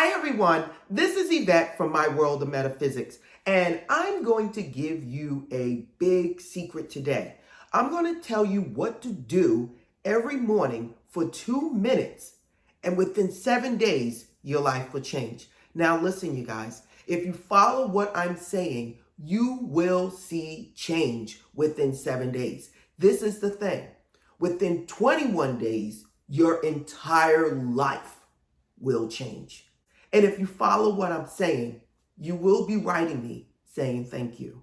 Hi everyone, this is Yvette from My World of Metaphysics, and I'm going to give you a big secret today. I'm going to tell you what to do every morning for 2 minutes, and within 7 days, your life will change. Now listen, you guys, if you follow what I'm saying, you will see change within 7 days. This is the thing. Within 21 days, your entire life will change. And if you follow what I'm saying, you will be writing me saying thank you.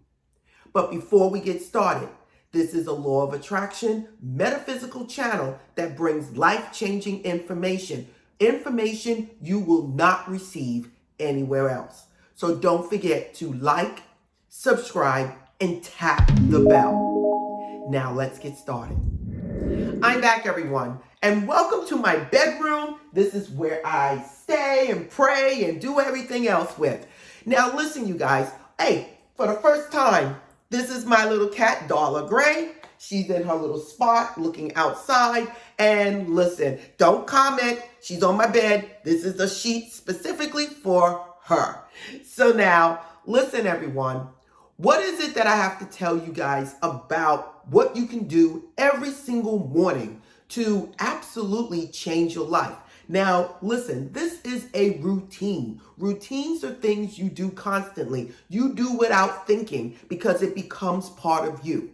But before we get started, this is a law of attraction metaphysical channel that brings life-changing information you will not receive anywhere else. So don't forget to like, subscribe, and tap the bell. Now let's get started. I'm back, everyone, and welcome to my bedroom. This is where I stay and pray and do everything else with. Now listen, you guys. Hey, for the first time, this is my little cat, Darla Gray. She's in her little spot looking outside. And listen, don't comment. She's on my bed. This is a sheet specifically for her. So now, listen, everyone. What is it that I have to tell you guys about what you can do every single morning to absolutely change your life? Now, listen, this is a routine. Routines are things you do constantly. You do without thinking because it becomes part of you.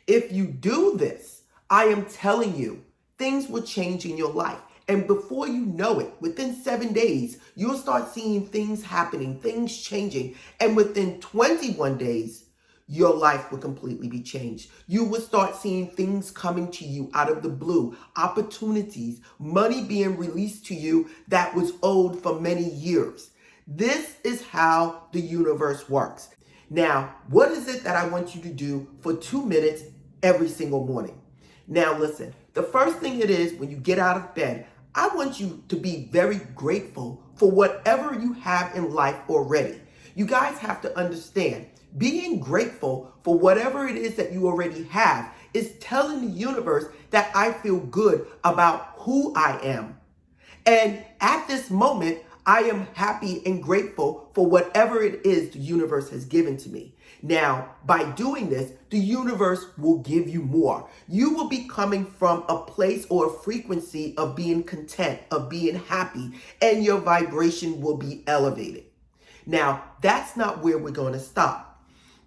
If you do this, I am telling you, things will change in your life. And before you know it, within 7 days, you'll start seeing things happening, things changing. And within 21 days, your life will completely be changed. You will start seeing things coming to you out of the blue, opportunities, money being released to you that was owed for many years. This is how the universe works. Now, what is it that I want you to do for 2 minutes every single morning? Now, listen, the first thing it is when you get out of bed, I want you to be very grateful for whatever you have in life already. You guys have to understand, being grateful for whatever it is that you already have is telling the universe that I feel good about who I am. And at this moment, I am happy and grateful for whatever it is the universe has given to me. Now, by doing this, the universe will give you more. You will be coming from a place or a frequency of being content, of being happy, and your vibration will be elevated. Now, that's not where we're going to stop.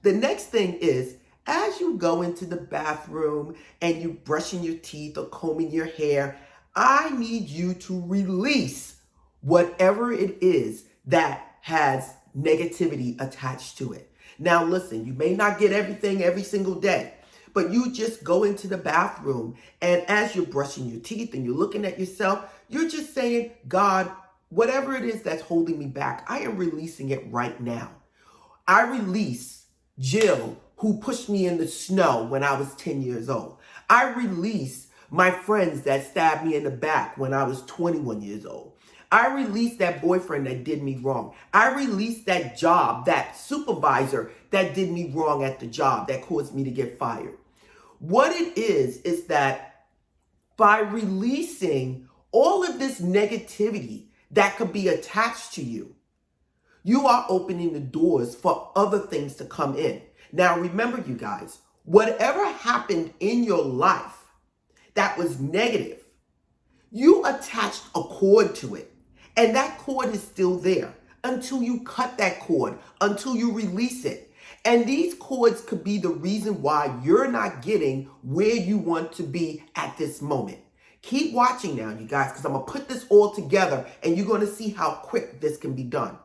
The next thing is, as you go into the bathroom and you're brushing your teeth or combing your hair, I need you to release whatever it is that has negativity attached to it. Now listen, you may not get everything every single day, but you just go into the bathroom and as you're brushing your teeth and you're looking at yourself, you're just saying, God, whatever it is that's holding me back, I am releasing it right now. I release Jill, who pushed me in the snow when I was 10 years old. I release my friends that stabbed me in the back when I was 21 years old. I released that boyfriend that did me wrong. I released that job, that supervisor that did me wrong at the job that caused me to get fired. What it is that by releasing all of this negativity that could be attached to you, you are opening the doors for other things to come in. Now, remember, you guys, whatever happened in your life that was negative, you attached a cord to it. And that cord is still there until you cut that cord, until you release it. And these cords could be the reason why you're not getting where you want to be at this moment. Keep watching now, you guys, because I'm going to put this all together and you're going to see how quick this can be done.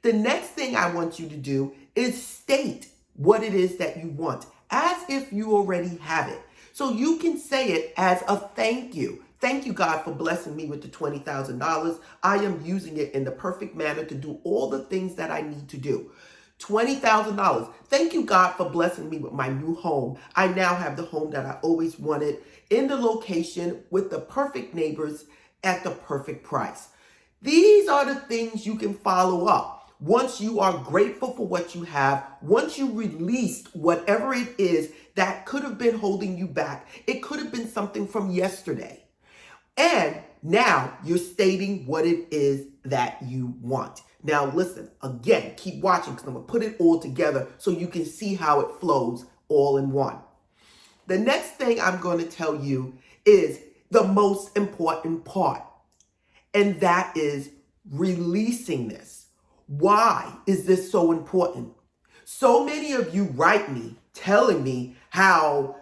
The next thing I want you to do is state what it is that you want as if you already have it. So you can say it as a thank you. Thank you, God, for blessing me with the $20,000. I am using it in the perfect manner to do all the things that I need to do. $20,000. Thank you, God, for blessing me with my new home. I now have the home that I always wanted in the location with the perfect neighbors at the perfect price. These are the things you can follow up. Once you are grateful for what you have, once you released whatever it is that could have been holding you back, it could have been something from yesterday. And now you're stating what it is that you want. Now listen, again, keep watching because I'm going to put it all together so you can see how it flows all in one. The next thing I'm going to tell you is the most important part, and that is releasing this. Why is this so important? So many of you write me telling me how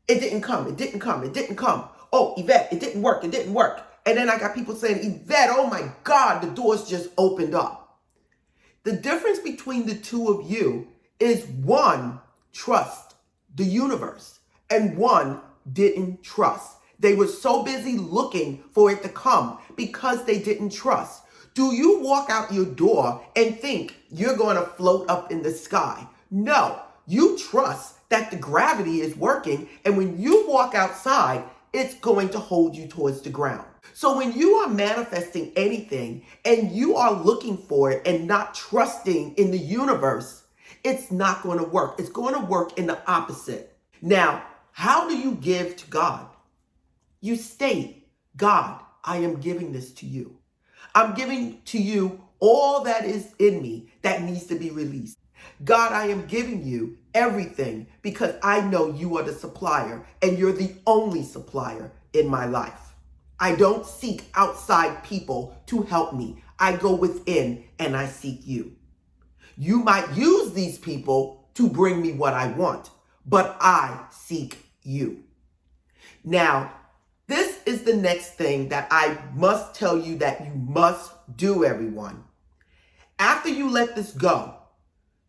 it didn't come, it didn't come, it didn't come. Oh, Yvette, it didn't work, it didn't work. And then I got people saying, Yvette, oh my God, the doors just opened up. The difference between the two of you is one trust the universe and one didn't trust. They were so busy looking for it to come because they didn't trust. Do you walk out your door and think you're going to float up in the sky? No, you trust that the gravity is working, and when you walk outside, it's going to hold you towards the ground. So when you are manifesting anything and you are looking for it and not trusting in the universe, it's not going to work. It's going to work in the opposite. Now, how do you give to God? You state, God, I am giving this to you. I'm giving to you all that is in me that needs to be released. God, I am giving you everything because I know you are the supplier and you're the only supplier in my life. I don't seek outside people to help me. I go within and I seek you. You might use these people to bring me what I want, but I seek you. Now, this is the next thing that I must tell you that you must do, everyone. After you let this go,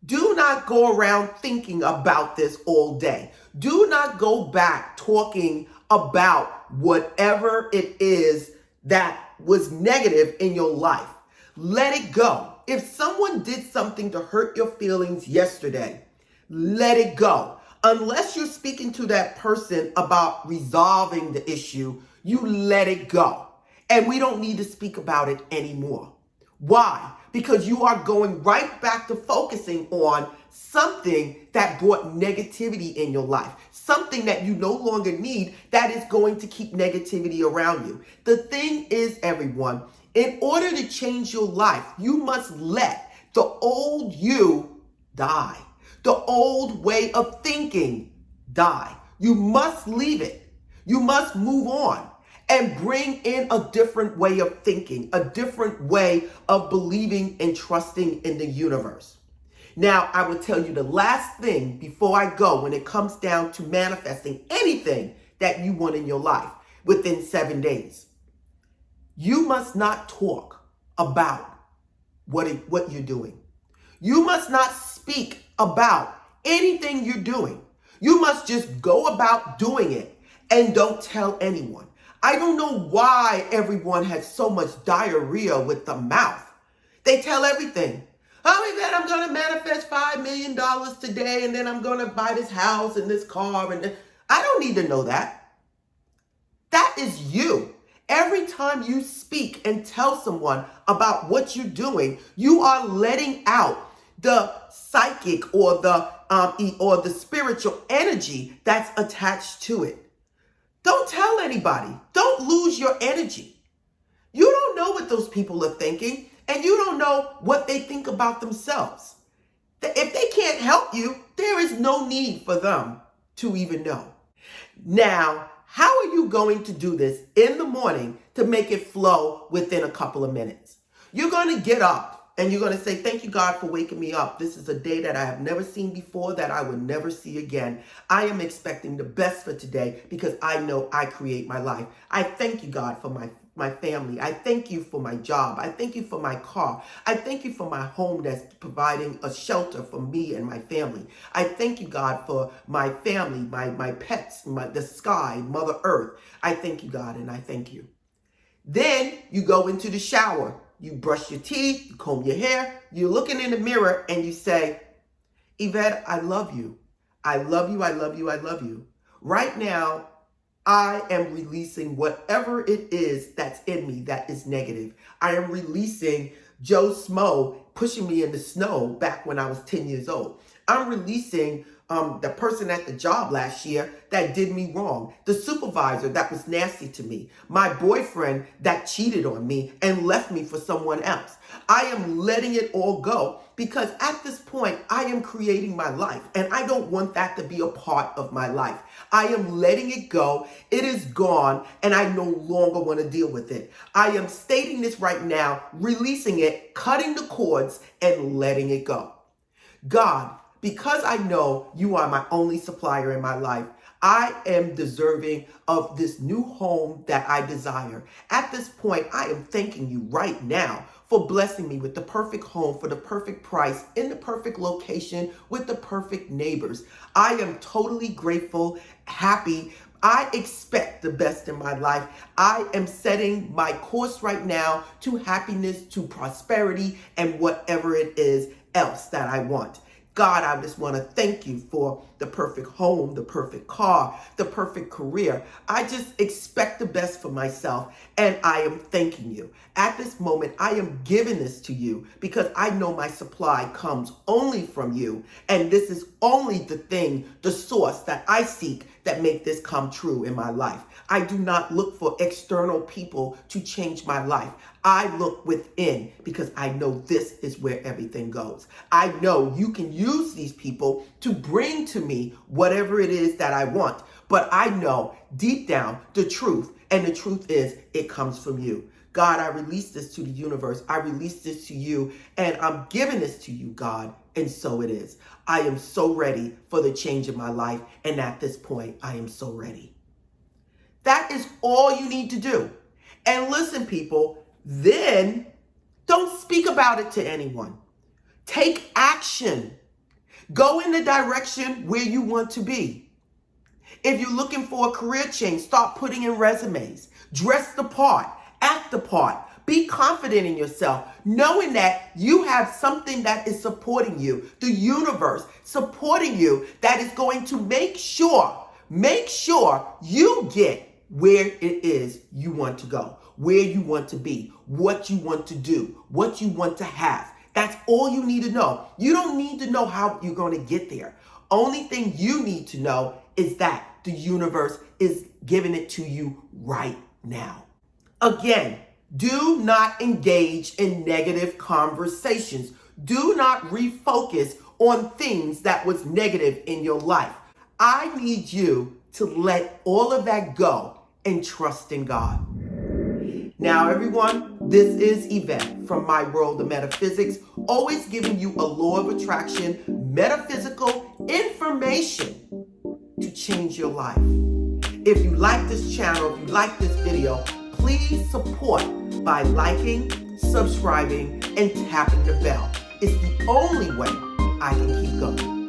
do not go around thinking about this all day. Do not go back talking about whatever it is that was negative in your life. Let it go. If someone did something to hurt your feelings yesterday, let it go. Unless you're speaking to that person about resolving the issue, you let it go. And we don't need to speak about it anymore. Why? Because you are going right back to focusing on something that brought negativity in your life, something that you no longer need that is going to keep negativity around you. The thing is, everyone, in order to change your life, you must let the old you die. The old way of thinking die. You must leave it. You must move on and bring in a different way of thinking, a different way of believing and trusting in the universe. Now, I will tell you the last thing before I go when it comes down to manifesting anything that you want in your life within 7 days. You must not talk about what you're doing. You must not speak about anything you're doing. You must just go about doing it and don't tell anyone. I don't know why everyone has so much diarrhea with the mouth. They tell everything. Oh, man, I'm going to manifest $5 million today, and then I'm going to buy this house and this car. And I don't need to know that. That is you. Every time you speak and tell someone about what you're doing, you are letting out the psychic or the spiritual energy that's attached to it. Don't tell anybody. Don't lose your energy. You don't know what those people are thinking, and you don't know what they think about themselves. If they can't help you, there is no need for them to even know. Now, how are you going to do this in the morning to make it flow within a couple of minutes? You're going to get up and you're going to say, thank you, God, for waking me up. This is a day that I have never seen before, that I will never see again. I am expecting the best for today because I know I create my life. I thank you, God, for my family. I thank you for my job. I thank you for my car. I thank you for my home that's providing a shelter for me and my family. I thank you, God, for my family, my pets, the sky, Mother Earth. I thank you, God, and I thank you. Then you go into the shower. You brush your teeth, you comb your hair, you're looking in the mirror and you say, Yvette, I love you. I love you, I love you, I love you. Right now, I am releasing whatever it is that's in me that is negative. I am releasing Joe Smo pushing me in the snow back when I was 10 years old. I'm releasing the person at the job last year that did me wrong, the supervisor that was nasty to me, my boyfriend that cheated on me and left me for someone else. I am letting it all go because at this point, I am creating my life and I don't want that to be a part of my life. I am letting it go. It is gone and I no longer want to deal with it. I am stating this right now, releasing it, cutting the cords and letting it go. God, because I know you are my only supplier in my life, I am deserving of this new home that I desire. At this point, I am thanking you right now for blessing me with the perfect home for the perfect price in the perfect location with the perfect neighbors. I am totally grateful, happy. I expect the best in my life. I am setting my course right now to happiness, to prosperity, and whatever it is else that I want. God, I just want to thank you for the perfect home, the perfect car, the perfect career. I just expect the best for myself, and I am thanking you. At this moment, I am giving this to you because I know my supply comes only from you, and this is only the thing, the source that I seek that make this come true in my life. I do not look for external people to change my life. I look within because I know this is where everything goes. I know you can use these people to bring to me whatever it is that I want. But I know deep down the truth, and the truth is it comes from you. God, I release this to the universe. I release this to you, and I'm giving this to you, God, and so it is. I am so ready for the change in my life, and at this point, I am so ready. That is all you need to do. And listen, people, then don't speak about it to anyone. Take action. Go in the direction where you want to be. If you're looking for a career change, start putting in resumes. Dress the part. Act the part. Be confident in yourself, knowing that you have something that is supporting you, the universe supporting you, that is going to make sure you get where it is you want to go, where you want to be, what you want to do, what you want to have. That's all you need to know. You don't need to know how you're going to get there. Only thing you need to know is that the universe is giving it to you right now. Again, do not engage in negative conversations. Do not refocus on things that was negative in your life. I need you to let all of that go and trust in God. Now, everyone, this is Yvette from My World of Metaphysics, always giving you a law of attraction, metaphysical information to change your life. If you like this channel, if you like this video, please support by liking, subscribing, and tapping the bell. It's the only way I can keep going.